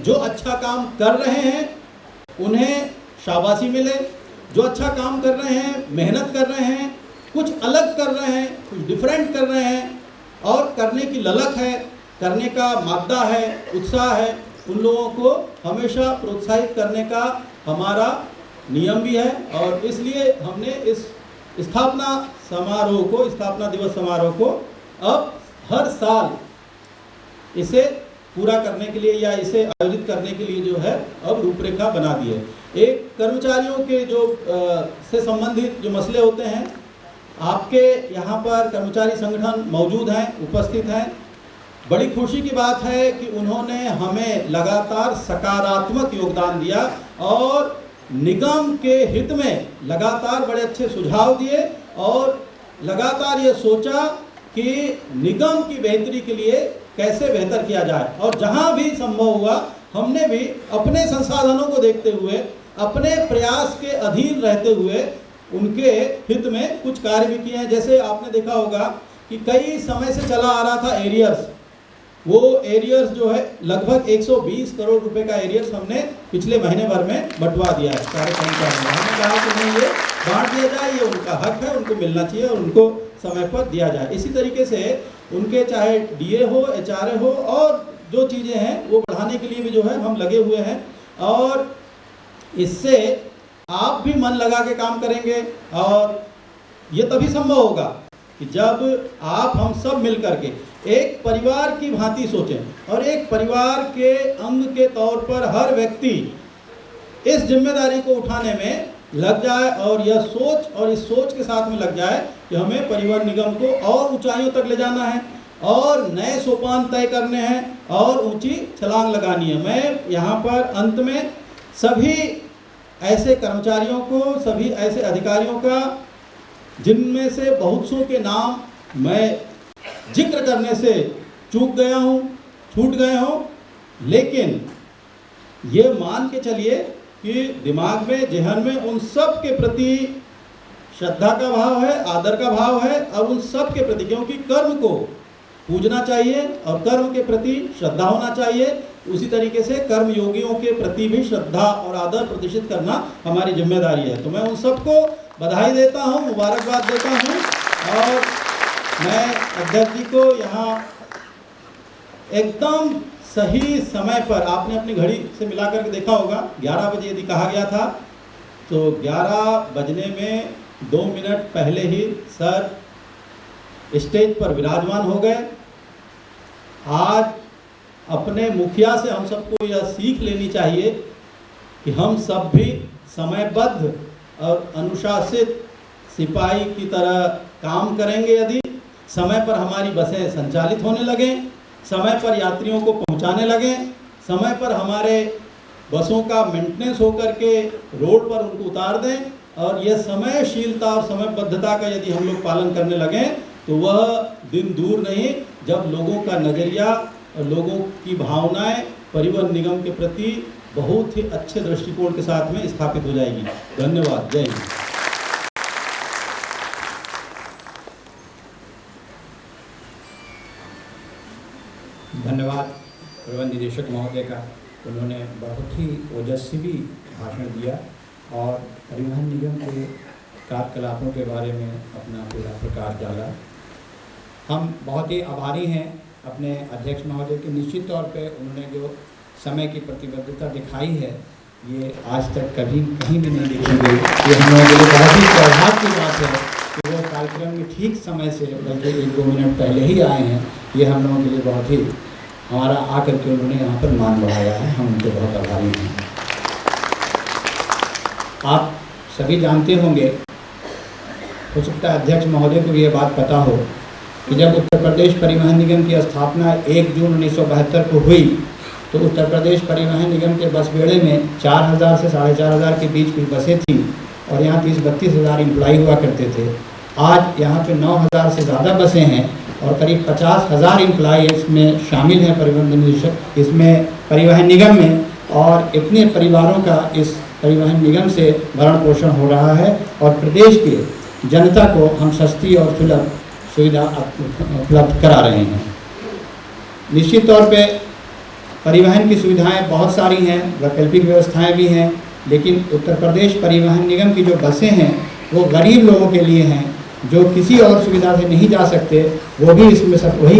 जो अच्छा काम कर रहे हैं उन्हें शाबाशी मिले, जो अच्छा काम कर रहे हैं, मेहनत कर रहे हैं, कुछ अलग कर रहे हैं, कुछ डिफरेंट कर रहे हैं और करने की ललक है, करने का मादा है, उत्साह है, उन लोगों को हमेशा प्रोत्साहित करने का हमारा नियम भी है। और इसलिए हमने इस स्थापना दिवस समारोह को अब हर साल इसे पूरा करने के लिए या इसे आयोजित करने के लिए जो है अब रूपरेखा बना दी है। एक कर्मचारियों के जो से संबंधित जो मसले होते हैं, आपके यहाँ पर कर्मचारी संगठन मौजूद हैं, उपस्थित हैं। बड़ी खुशी की बात है कि उन्होंने हमें लगातार सकारात्मक योगदान दिया और निगम के हित में लगातार बड़े अच्छे सुझाव दिए और लगातार ये सोचा कि निगम की बेहतरी के लिए कैसे बेहतर किया जाए। और जहाँ भी संभव हुआ हमने भी अपने संसाधनों को देखते हुए, अपने प्रयास के अधीन रहते हुए उनके हित में कुछ कार्य भी किए हैं। जैसे आपने देखा होगा कि कई समय से चला आ रहा था एरियर्स, वो एरियर्स जो है लगभग 120 करोड़ रुपए का एरियर्स हमने पिछले महीने भर में बंटवा दिया है सारे कर्मचारियों को। हमने कहा कि नहीं, ये बांट दिया जाए, ये उनका हक है, उनको मिलना चाहिए और उनको समय पर दिया जाए। इसी तरीके से उनके चाहे डीए हो, एचआरए हो और जो चीज़ें हैं वो बढ़ाने के लिए भी जो है हम लगे हुए हैं। और इससे आप भी मन लगा के काम करेंगे और ये तभी संभव होगा कि जब आप हम सब मिल करके एक परिवार की भांति सोचें और एक परिवार के अंग के तौर पर हर व्यक्ति इस जिम्मेदारी को उठाने में लग जाए और यह सोच और इस सोच के साथ में लग जाए कि हमें परिवहन निगम को और ऊंचाइयों तक ले जाना है और नए सोपान तय करने हैं और ऊंची छलांग लगानी है। मैं यहाँ पर अंत में सभी ऐसे कर्मचारियों को, सभी ऐसे अधिकारियों का जिनमें से बहुत सौ के नाम मैं जिक्र करने से चूक गया हूँ, छूट गए हों, लेकिन ये मान के चलिए कि दिमाग में, जहन में उन सब के प्रति श्रद्धा का भाव है, आदर का भाव है और उन सब के प्रति, क्योंकि कर्म को पूजना चाहिए और कर्म के प्रति श्रद्धा होना चाहिए, उसी तरीके से कर्म योगियों के प्रति भी श्रद्धा और आदर प्रदर्शित करना हमारी जिम्मेदारी है। तो मैं उन सबको बधाई देता हूँ, मुबारकबाद देता हूँ और मैं अध्यक्ष जी को यहाँ एकदम सही समय पर, आपने अपनी घड़ी से मिला करके देखा होगा 11 बजे यदि कहा गया था तो 11 बजने में 2 मिनट पहले ही सर स्टेज पर विराजमान हो गए। आज अपने मुखिया से हम सबको यह सीख लेनी चाहिए कि हम सब भी समयबद्ध और अनुशासित सिपाही की तरह काम करेंगे। यदि समय पर हमारी बसें संचालित होने लगें, समय पर यात्रियों को पहुंचाने लगें, समय पर हमारे बसों का मेंटेनेंस होकर के रोड पर उनको उतार दें और यह समयशीलता और समयबद्धता का यदि हम लोग पालन करने लगें तो वह दिन दूर नहीं जब लोगों का नज़रिया और लोगों की भावनाएं परिवहन निगम के प्रति बहुत ही अच्छे दृष्टिकोण के साथ में स्थापित हो जाएगी। धन्यवाद। जय हिंद। धन्यवाद परिवहन निदेशक महोदय का, उन्होंने बहुत ही ओजस्वी भाषण दिया और परिवहन निगम के कार्यकलापों के बारे में अपना पूरा प्रकाश डाला। हम बहुत ही आभारी हैं अपने अध्यक्ष महोदय के। निश्चित तौर पे उन्होंने जो समय की प्रतिबद्धता दिखाई है ये आज तक कभी कहीं भी नहीं दिखी गई। ये हम लोगों के लिए बहुत ही सौभाग्य की बात है कि वो कार्यक्रम में ठीक समय से, बल्कि 1-2 मिनट पहले ही आए हैं। ये हम लोगों के लिए बहुत ही, हमारा आकर के उन्होंने यहाँ पर मान बढ़ाया है, हम उनके बहुत आभारी हैं। आप सभी जानते होंगे, हो सकता है अध्यक्ष महोदय को भी ये बात पता हो कि जब उत्तर प्रदेश परिवहन निगम की स्थापना 1 जून 1972 को हुई तो उत्तर प्रदेश परिवहन निगम के बस बेड़े में 4000 से 4500 के बीच कुछ बसें थीं और यहाँ 30-32 हज़ार एम्प्लॉई हुआ करते थे। आज यहाँ पे 9000 से ज़्यादा बसें हैं और करीब 50,000 एम्प्लॉई इसमें शामिल हैं, परिवहन निदेशक इसमें परिवहन निगम में, और इतने परिवारों का इस परिवहन निगम से भरण पोषण हो रहा है और प्रदेश के जनता को हम सस्ती और सुलभ सुविधा उपलब्ध करा रहे हैं। निश्चित तौर पे परिवहन की सुविधाएं बहुत सारी हैं, वैकल्पिक व्यवस्थाएं भी हैं, लेकिन उत्तर प्रदेश परिवहन निगम की जो बसें हैं वो गरीब लोगों के लिए हैं, जो किसी और सुविधा से नहीं जा सकते, वही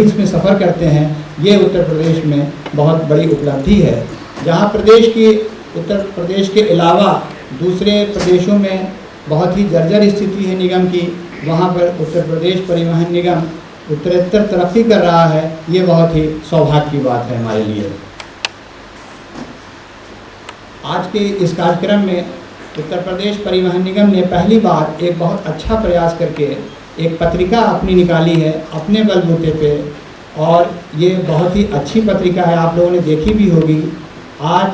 इसमें सफ़र करते हैं। ये उत्तर प्रदेश में बहुत बड़ी उपलब्धि है। जहाँ उत्तर प्रदेश के अलावा दूसरे प्रदेशों में बहुत ही जर्जर स्थिति है निगम की, वहाँ पर उत्तर प्रदेश परिवहन निगम उत्तरोत्तर तरक्की कर रहा है। ये बहुत ही सौभाग्य की बात है हमारे लिए। आज के इस कार्यक्रम में उत्तर प्रदेश परिवहन निगम ने पहली बार एक बहुत अच्छा प्रयास करके एक पत्रिका अपनी निकाली है अपने बलबूते पे, और ये बहुत ही अच्छी पत्रिका है, आप लोगों ने देखी भी होगी। आज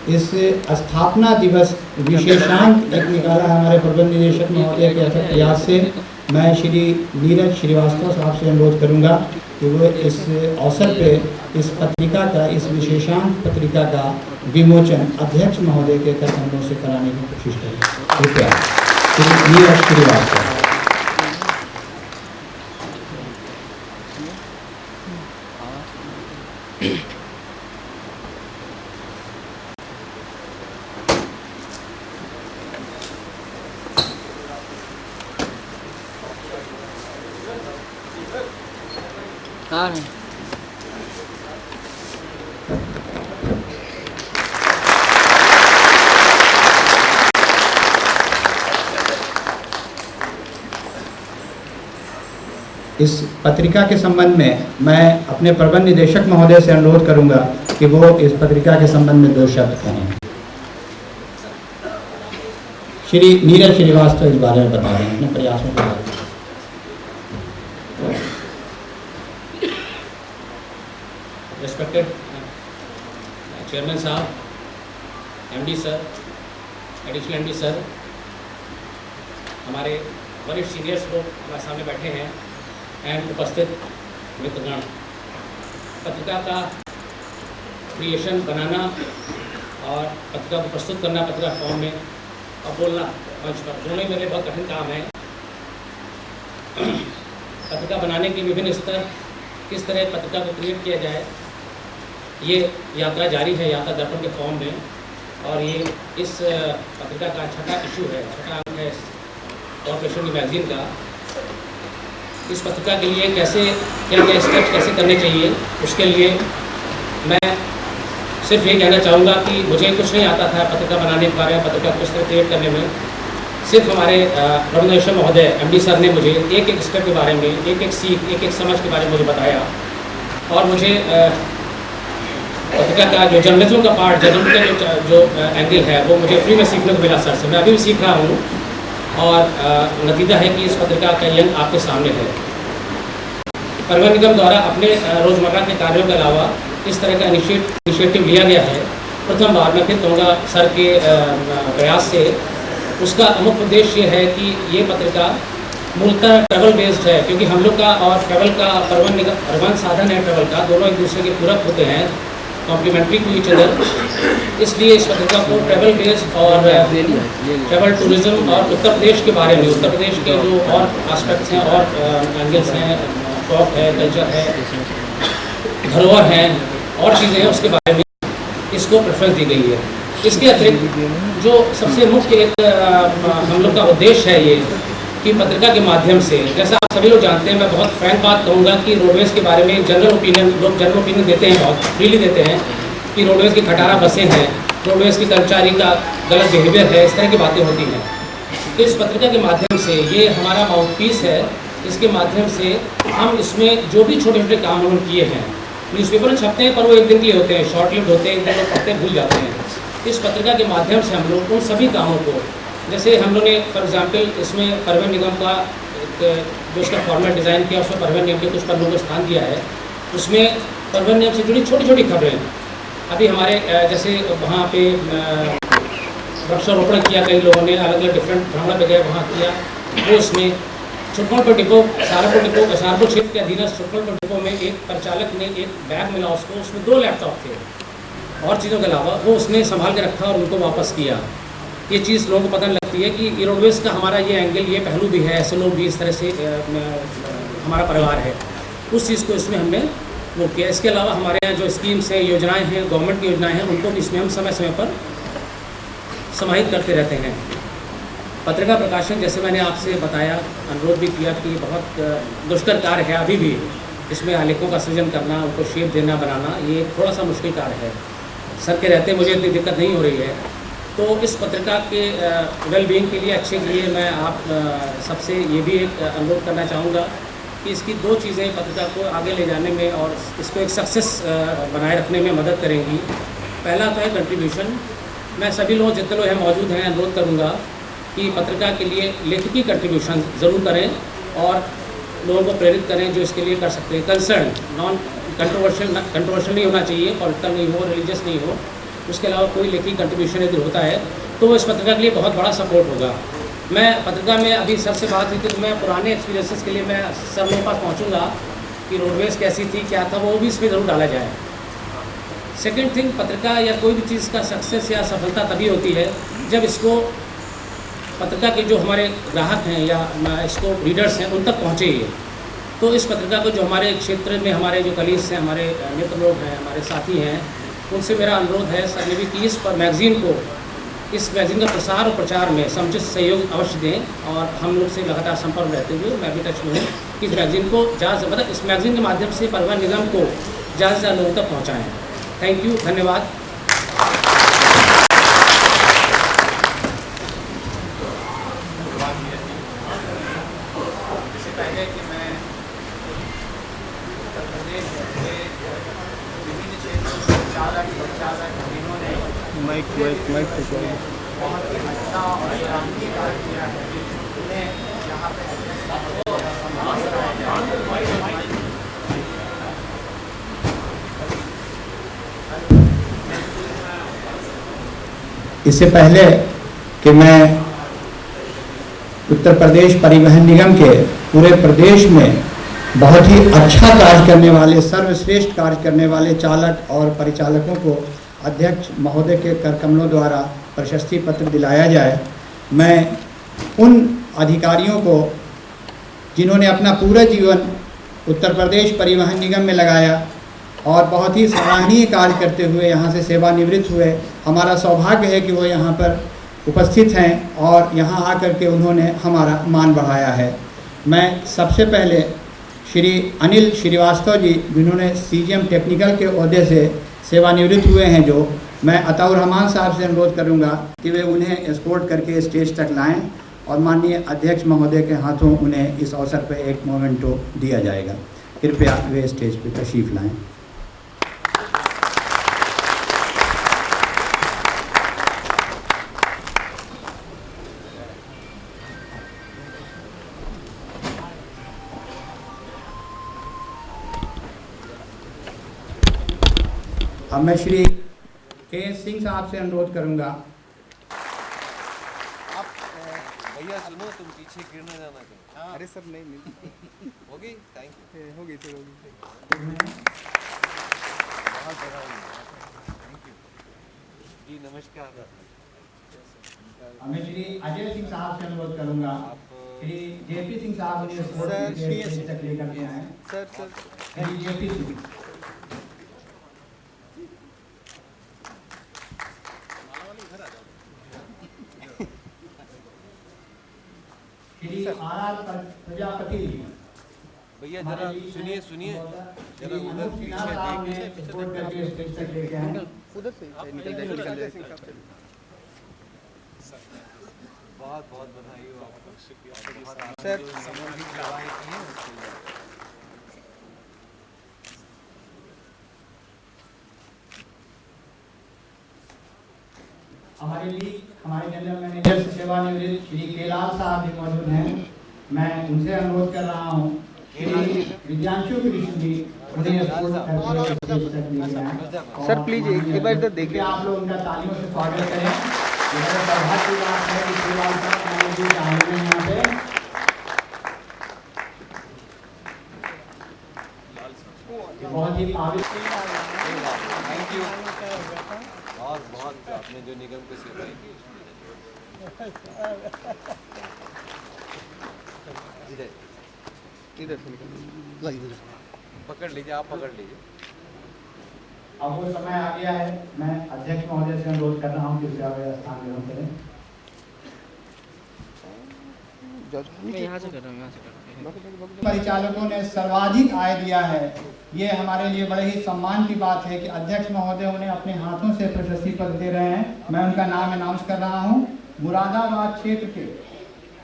इस स्थापना दिवस विशेषांक एक निकाला है हमारे प्रबंध निदेशक महोदय के अथक प्रयास से। मैं श्री नीरज श्रीवास्तव साहब से अनुरोध करूंगा कि वो इस अवसर पे इस पत्रिका का, इस विशेषांक पत्रिका का विमोचन अध्यक्ष महोदय के तक हम लोग से कराने की कोशिश करें। कृपया श्री नीरज श्रीवास्तव। इस पत्रिका के संबंध में मैं अपने प्रबंध निदेशक महोदय से अनुरोध करूंगा कि वो इस पत्रिका के संबंध में 2 शब्द कहें। श्री नीरज श्रीवास्तव इस बारे में बता रहे हैं अपने प्रयासों के बारे में। रेस्पेक्टेड चेयरमैन साहब, MD sir, additional MD sir, हमारे वरिष्ठ सीनियर्स लोग हमारे सामने बैठे हैं एंड उपस्थित मित्रगण, पत्रिका का क्रिएशन बनाना और पत्रिका को प्रस्तुत करना पत्रिका फॉर्म में और बोलना मंच पर, दोनों ही मेरे बहुत कठिन काम है। पत्रिका बनाने के विभिन्न स्तर, किस तरह पत्रिका को क्रिएट किया जाए, ये यात्रा जारी है यात्रा दर्पण के फॉर्म में, और ये इस पत्रिका का छठा इशू है, छठा अंक है कॉर्पोरेशन की मैगजीन का। इस पत्रिका के लिए कैसे क्या क्या स्टेप्स कैसे करने चाहिए, उसके लिए मैं सिर्फ ये कहना चाहूँगा कि मुझे कुछ नहीं आता था पत्रिका बनाने के बारे में, पत्रिका किस तरह क्रिएट करने में। सिर्फ हमारे प्रबंध निदेशक महोदय एमडी सर ने मुझे एक एक स्टेप के बारे में, एक एक सीख, एक एक समझ के बारे में मुझे बताया, और मुझे पत्रिका का जो जर्नलिज्म का पार्ट, जर्नलिज्म का जो एंगल है वो मुझे फ्री में सीखने को मिला सर से। मैं अभी भी सीख रहा हूँ, और नतीजा है कि इस पत्रिका का यंग आपके सामने है। परिवहन निगम द्वारा अपने रोज़मर्रा के कार्यों के अलावा इस तरह का इनिशिएटिव लिया गया है। प्रथम बार मैं फिर कहूँगा सर के प्रयास से। उसका मुख्य उद्देश्य ये है कि ये पत्रिका मूलतः ट्रैवल बेस्ड है, क्योंकि हम लोग का और ट्रैवल का परिवहन साधन है, ट्रैवल का दोनों एक दूसरे के पूरक होते हैं, कॉम्प्लीमेंट्री टू ईच अदर। इसलिए इस पत्रिका को ट्रैवल बेस्ड और ट्रैवल टूरिज्म और उत्तर प्रदेश के बारे में, उत्तर प्रदेश के जो और एस्पेक्ट्स हैं और एंगल्स हैं, शौक है, कल्चर है, धरोहर हैं और चीज़ें हैं, उसके बारे में इसको प्रेफरेंस दी गई है। इसके अतिरिक्त जो सबसे मुख्य एक हम लोग का उद्देश्य है ये कि पत्रिका के माध्यम से, जैसा आप सभी लोग जानते हैं, मैं बहुत फ्रैंक बात कहूँगा कि रोडवेज़ के बारे में जनरल ओपिनियन, लोग जनरल ओपिनियन देते हैं, बहुत फ्रीली देते हैं कि रोडवेज़ की खटारा बसें हैं, रोडवेज़ की कर्मचारी का गलत बिहेवियर है, इस तरह की बातें होती हैं। तो इस पत्रिका के माध्यम से ये हमारा माउथपीस है। इसके माध्यम से हम इसमें जो भी छोटे छोटे काम हम किए हैं, न्यूज़पेपर में छपते हैं पर वो एक दिन के लिए होते हैं, शॉर्ट लिव्ड होते हैं, एक दिन लोग पढ़ते भूल जाते हैं। इस पत्रिका के माध्यम से हम लोग उन सभी कामों को, जैसे हम लोग ने फॉर एग्जांपल इसमें परिवहन निगम का जो उसका फॉर्मेट डिज़ाइन किया, उसमें परिवहन निगम के कुछ पन्नों को स्थान दिया है। उसमें परिवहन निगम से जुड़ी छोटी छोटी खबरें, अभी हमारे जैसे वहाँ पे वृक्षारोपण किया, कई लोगों ने अलग अलग डिफरेंट भ्रमण पे गए, वहाँ किया, वो इसमें छुटपुर डिपो, सहारनपुर क्षेत्र के अधीन छुटपुर डिपो में एक परिचालक ने एक बैग मिला उसको, उसमें 2 लैपटॉप थे और चीज़ों के अलावा, वो उसने संभाल के रखा और उनको वापस किया। ये चीज़ लोगों को पता नहीं लगती है कि रोडवेज़ का हमारा ये एंगल, ये पहलू भी है, ऐसे लोग भी इस तरह से हमारा परिवार है। उस चीज़ को इसमें हमने वो किया। इसके अलावा हमारे यहाँ जो स्कीम्स हैं, योजनाएं हैं, गवर्नमेंट की योजनाएं हैं, उनको भी इसमें हम समय समय पर समाहित करते रहते हैं। पत्रिका प्रकाशन, जैसे मैंने आपसे बताया, अनुरोध भी किया कि बहुत दुष्कर कार्य है अभी भी। इसमें आलेखों का सृजन करना, उनको शेप देना, बनाना, ये थोड़ा सा मुश्किल कार्य है। सर के रहते मुझे इतनी दिक्कत नहीं हो रही है। तो इस पत्रिका के वेलबींग के लिए, अच्छे के लिए मैं आप सबसे ये भी एक अनुरोध करना चाहूँगा कि इसकी दो चीज़ें पत्रिका को आगे ले जाने में और इसको एक सक्सेस बनाए रखने में मदद करेंगी। पहला तो है कंट्रीब्यूशन। मैं सभी लोग, जितने लोग यहाँ मौजूद हैं, अनुरोध करूँगा कि पत्रिका के लिए लेखकी कंट्रीब्यूशन ज़रूर करें और लोगों को प्रेरित करें जो इसके लिए कर सकते हैं। कंसर्न, नॉन कंट्रोवर्शियल नहीं होना चाहिए, पॉलिटिकल नहीं हो, रिलीजियस नहीं हो। उसके अलावा कोई लेखी कंट्रीब्यूशन यदि होता है तो वो इस पत्रिका के लिए बहुत बड़ा सपोर्ट होगा। मैं पत्रिका में अभी सर से बात हुई थी तो मैं पुराने एक्सपीरियंसेस के लिए मैं सर लोगों के पास पहुँचूँगा कि रोडवेज़ कैसी थी, क्या था, वो भी इसमें ज़रूर डाला जाए। सेकेंड थिंग, पत्रिका या कोई भी चीज़ का सक्सेस या सफलता तभी होती है जब इसको पत्रिका के जो हमारे ग्राहक हैं या इसको रीडर्स हैं, उन तक पहुँचे ये। तो इस पत्रिका को जो हमारे क्षेत्र में हमारे जो कलीग्स हैं, हमारे मित्र लोग हैं, हमारे साथी हैं, उनसे मेरा अनुरोध है, सर ने भी, कि इस पर मैगज़ीन को, इस मैगज़ीन का प्रसार और प्रचार में समुचित सहयोग अवश्य दें। और हम लोग से लगातार संपर्क रहते हुए मैं भी टच में हूँ कि इस मैगज़ीन को ज़्यादा से मतलब इस मैगज़ीन के माध्यम से परिवहन निगम को ज़्यादा से ज़्यादा लोगों तक पहुँचाएँ। थैंक यू, धन्यवाद। इससे पहले कि मैं उत्तर प्रदेश परिवहन निगम के पूरे प्रदेश में बहुत ही अच्छा कार्य करने वाले, सर्वश्रेष्ठ कार्य करने वाले चालक और परिचालकों को अध्यक्ष महोदय के करकमलों द्वारा प्रशस्ति पत्र दिलाया जाए, मैं उन अधिकारियों को जिन्होंने अपना पूरा जीवन उत्तर प्रदेश परिवहन निगम में लगाया और बहुत ही सराहनीय कार्य करते हुए यहाँ से सेवानिवृत्त हुए, हमारा सौभाग्य है कि वो यहाँ पर उपस्थित हैं और यहाँ आकर के उन्होंने हमारा मान बढ़ाया है। मैं सबसे पहले श्री अनिल श्रीवास्तव जी, जिन्होंने सीजीएम टेक्निकल के ओहदे से सेवानिवृत्त हुए हैं, जो मैं अताउर रहमान साहब से अनुरोध करूँगा कि वे उन्हें एस्कॉर्ट करके स्टेज तक लाएँ और माननीय अध्यक्ष महोदय के हाथों उन्हें इस अवसर पर एक मोमेंटो दिया जाएगा। कृपया वे स्टेज पर तशरीफ़ लाएँ। अब मैं श्री के सिंह साहब से अनुरोध करूंगा। आप भैया सुनो, तुम पीछे गिर ना जाना कहीं। अरे सब नहीं होगी। Thank you. होगी सर, होगी। बहुत थैंक यू जी, नमस्कार। अब मैं श्री अजय सिंह साहब से अनुरोध करूंगा। श्री जेपी सिंह साहब ने तक लेकर के आए। Sir Shri JP Singh, Shri R Prajapati ji, भैया जरा सुनिए सुनिए, जरा उधर पीछे देखिए। उधर से निकल बहुत बहुत बधाई हो आपको। सर हमारे लिए हमारे जनरल मैनेजर से सेवानिवृत्त श्री केलाल साहब भी मौजूद हैं। मैं उनसे अनुरोध कर रहा हूँ श्री विद्यांशु कृष्ण जी, सर प्लीज एक बार इधर देखिए। आप लोग उनका तालियों से स्वागत करें। सौभाग्य की बात है कि केलाल साहब मौजूद हैं यहाँ पे। बहुत ही थैंक यू। और बहुत आपने जो निगम को सेवाएं की, इधर इधर से निकल। पकड़ लीजिए, आप पकड़ लीजिए। अब वो समय आ गया है, मैं अध्यक्ष महोदय से अनुरोध कर रहा हूँ कि कृपया स्थान ग्रहण करें। मैं यहाँ से कर रहा हूँ, यहाँ से कर रहा हूँ। परिचालकों ने सर्वाधिक आय दिया है, ये हमारे लिए बड़े ही सम्मान की बात है कि अध्यक्ष महोदय उन्हें अपने हाथों से प्रशस्ति पत्र दे रहे हैं। मैं उनका नाम अनाउंस कर रहा हूँ। मुरादाबाद क्षेत्र के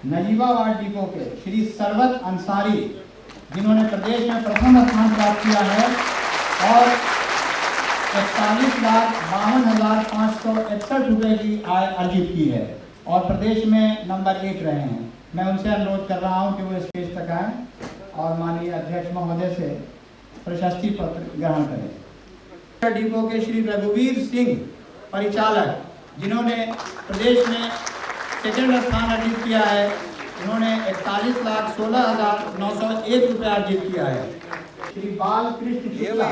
नजीबाबाद डिपो के श्री सरवत अंसारी, जिन्होंने प्रदेश में प्रथम स्थान प्राप्त किया है और 41,52,561 रुपये की आय अर्जित की है और प्रदेश में नंबर 1 रहे हैं। मैं उनसे अनुरोध कर रहा हूं कि वो स्टेज तक आएं और माननीय अध्यक्ष महोदय से प्रशस्ति पत्र ग्रहण करें। डिपो के श्री रघुवीर सिंह परिचालक, जिन्होंने प्रदेश में सेकंड स्थान अर्जित किया है, इन्होंने 41,16,901 रुपये अर्जित किया है। श्री बालकृष्ण शुक्ला,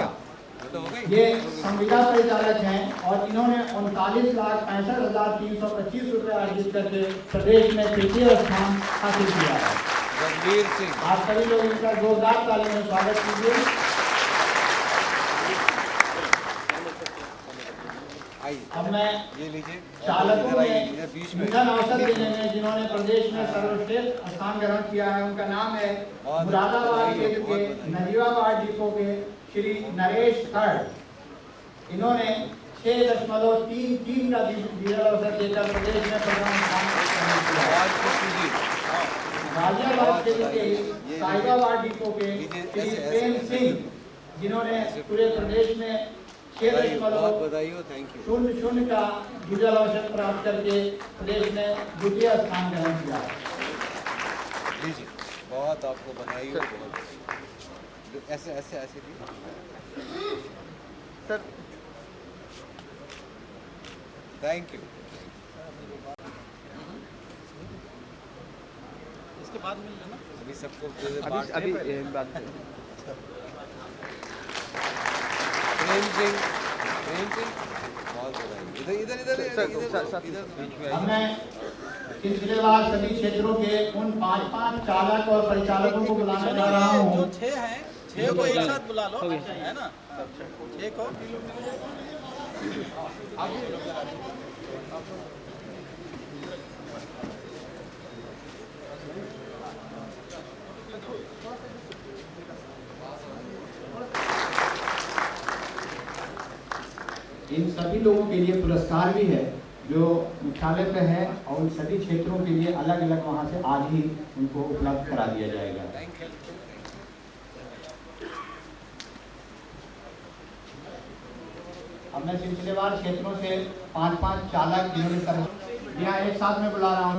ये संविदा परिचालक हैं और इन्होंने 39,65,325 रुपये अर्जित करके प्रदेश में तृतीय स्थान हासिल किया है। रणवीर सिंह, आप सभी लोग इनका जोरदार ताली में स्वागत कीजिए। अब मैं ये लीजिए, चालकों में इधर बीच में मिलन अवसर देने में जिन्होंने प्रदेश में सर्वश्रेष्ठ स्थान ग्रहण किया है, उनका नाम है मुरादाबाद क्षेत्र के नजीबाबाद डिपो के श्री नरेश खड़। इन्होंने 6.33 का मिलन अवसर देकर प्रदेश में प्रथम स्थान प्राप्त किया है। गाजियाबाद क्षेत्र के साहिबाबाद डिपो के श्री प्रेम सिंह, जिन्होंने पूरे प्रदेश में 6.00 का मिलन अवसर प्राप्त करके प्रदेश में द्वितीय स्थान ग्रहण किया है। लीजिए, बहुत आपको बधाई हो। ऐसे ऐसे ऐसे भी सर थैंक यू। इसके बाद मिल लेना अभी सबको अभी बात प्रेम सिंह, बहुत बधाई। इधर इधर इधर इधर बीच में अब मैं सिलसिलेवार सभी क्षेत्रों के उन 5 चालक और परिचालकों को बुलाने जा रहा हूँ। जो 6 हैं, 6 को एक साथ बुला लो, है ना? 6 को इन सभी लोगों के लिए पुरस्कार भी है जो मुख्यालय पे है और उन सभी क्षेत्रों के लिए अलग अलग वहाँ से आज ही उनको उपलब्ध करा दिया जाएगा। अब मैं सिलसिलेवार क्षेत्रों से 5 चालक, जिन्होंने यहाँ एक साथ में बुला रहा हूँ।